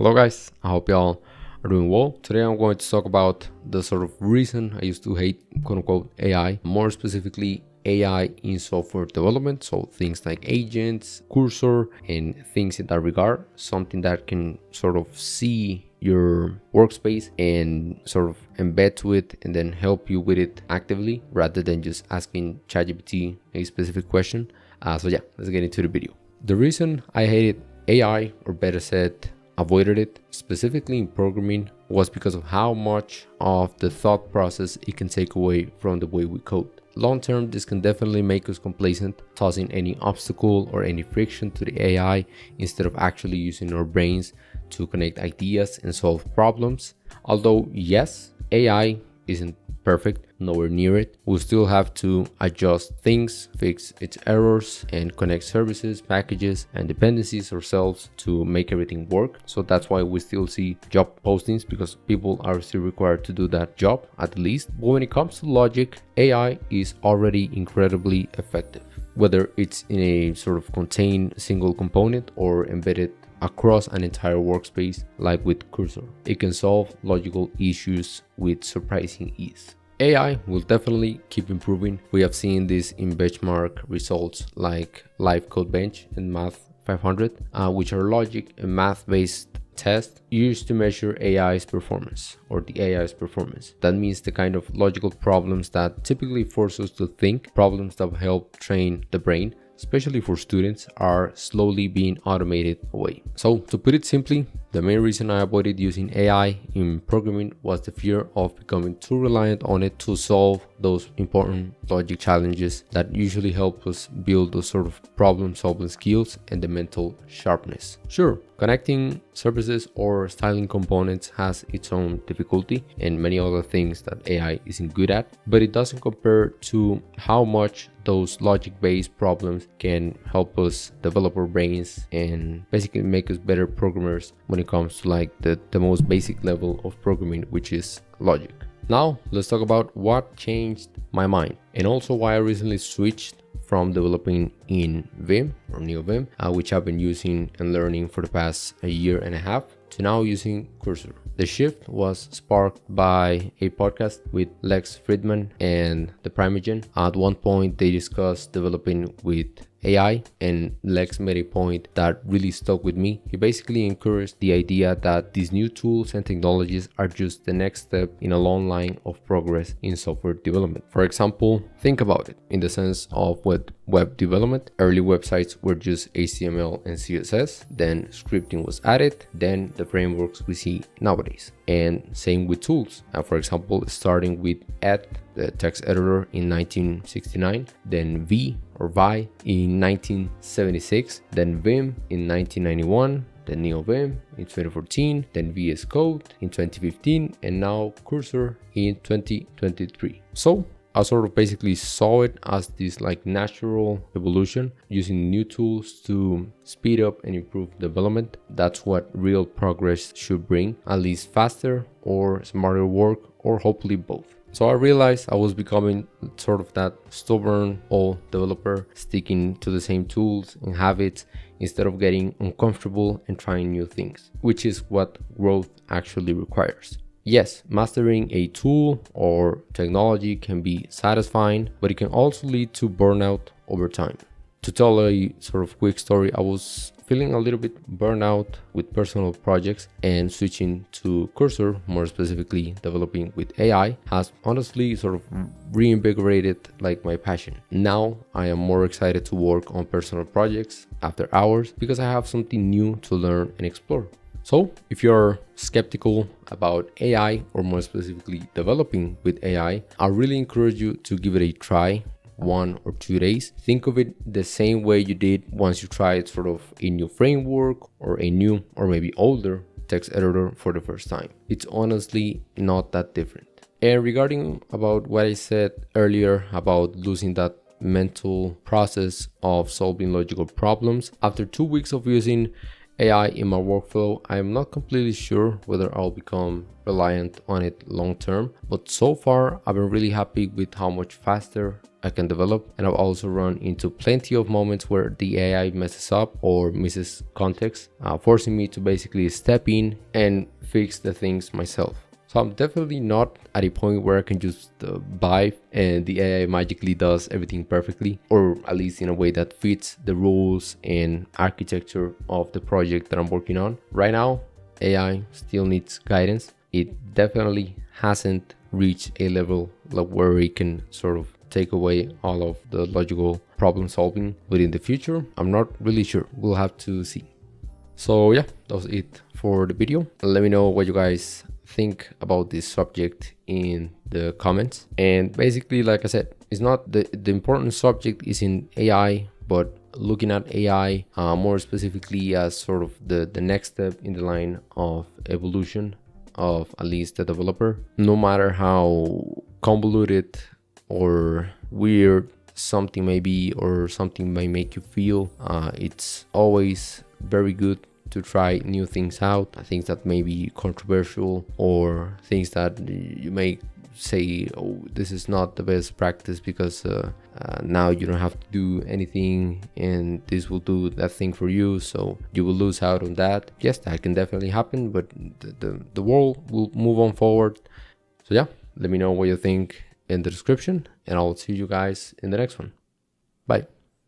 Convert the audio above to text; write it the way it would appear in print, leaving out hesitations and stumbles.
Hello guys, I hope y'all are doing well. Today I'm going to talk about the sort of reason I used to hate quote-unquote AI, more specifically AI in software development. So things like agents, cursor, and things in that regard, something that can sort of see your workspace and sort of embed to it and then help you with it actively rather than just asking ChatGPT a specific question. So let's get into the video. The reason I hated AI, or better said, avoided it specifically in programming, was because of how much of the thought process it can take away from the way we code. Long term, this can definitely make us complacent, tossing any obstacle or any friction to the AI instead of actually using our brains to connect ideas and solve problems. Although yes, AI isn't perfect, nowhere near it. We'll still have to adjust things, fix its errors, and connect services, packages, and dependencies ourselves to make everything work. So that's why we still see job postings, because people are still required to do that job at least. But when it comes to logic, AI is already incredibly effective. Whether it's in a sort of contained single component or embedded across an entire workspace like with Cursor, it can solve logical issues with surprising ease. AI will definitely keep improving. We have seen this in benchmark results like Live Code Bench and Math 500, which are logic and math-based tests used to measure AI's performance, or the AI's performance. That means the kind of logical problems that typically force us to think, problems that help train the brain, especially for students, are slowly being automated away. So to put it simply, the main reason I avoided using AI in programming was the fear of becoming too reliant on it to solve those important logic challenges that usually help us build those sort of problem-solving skills and the mental sharpness. Sure, connecting services or styling components has its own difficulty and many other things that AI isn't good at, but it doesn't compare to how much those logic-based problems can help us develop our brains and basically make us better programmers when it comes to like the most basic level of programming, which is logic. Now let's talk about what changed my mind and also why I recently switched from developing in Vim or NeoVim, which I've been using and learning for the past a year and a half, to now using Cursor. The shift was sparked by a podcast with Lex Friedman and the Primogen. At one point, they discussed developing with AI, and Lex made a point that really stuck with me. He basically encouraged the idea that these new tools and technologies are just the next step in a long line of progress in software development. For example, think about it in the sense of web development. Early websites were just HTML and CSS, then scripting was added, then the frameworks we see nowadays. And same with tools. For example, starting with Ed, the text editor, in 1969, then Vi in 1976, then Vim in 1991, then NeoVim in 2014, then VS Code in 2015, and now Cursor in 2023. So I sort of basically saw it as this like natural evolution, using new tools to speed up and improve development. That's what real progress should bring, at least faster or smarter work, or hopefully both. So I realized I was becoming sort of that stubborn old developer, sticking to the same tools and habits instead of getting uncomfortable and trying new things, which is what growth actually requires. Yes, mastering a tool or technology can be satisfying, but it can also lead to burnout over time. To tell a sort of quick story, I was feeling a little bit burnout with personal projects, and switching to Cursor, more specifically developing with AI, has honestly sort of reinvigorated like my passion. Now I am more excited to work on personal projects after hours because I have something new to learn and explore. So if you're skeptical about AI, or more specifically developing with AI, I really encourage you to give it a try. 1 or 2 days. Think of it the same way you did once you tried sort of a new framework or a new or maybe older text editor for the first time. It's honestly not that different. And regarding about what I said earlier about losing that mental process of solving logical problems, after 2 weeks of using AI in my workflow, I'm not completely sure whether I'll become reliant on it long term, but so far I've been really happy with how much faster I can develop, and I've also run into plenty of moments where the AI messes up or misses context, forcing me to basically step in and fix the things myself. So I'm definitely not at a point where I can just buy and the AI magically does everything perfectly, or at least in a way that fits the rules and architecture of the project that I'm working on. Right now, AI still needs guidance. It definitely hasn't reached a level where it can sort of take away all of the logical problem solving, but in the future, I'm not really sure. We'll have to see. So yeah, that was it for the video. Let me know what you guys think about this subject in the comments. And basically, like I said, it's not the important subject is in AI, but looking at AI more specifically as sort of the next step in the line of evolution of at least the developer. No matter how convoluted or weird something may be or something may make you feel, it's always very good to try new things out, things that may be controversial or things that you may say, oh, this is not the best practice because now you don't have to do anything and this will do that thing for you, so you will lose out on that. Yes, that can definitely happen, but the world will move on forward. So yeah, let me know what you think in the description, and I'll see you guys in the next one. Bye.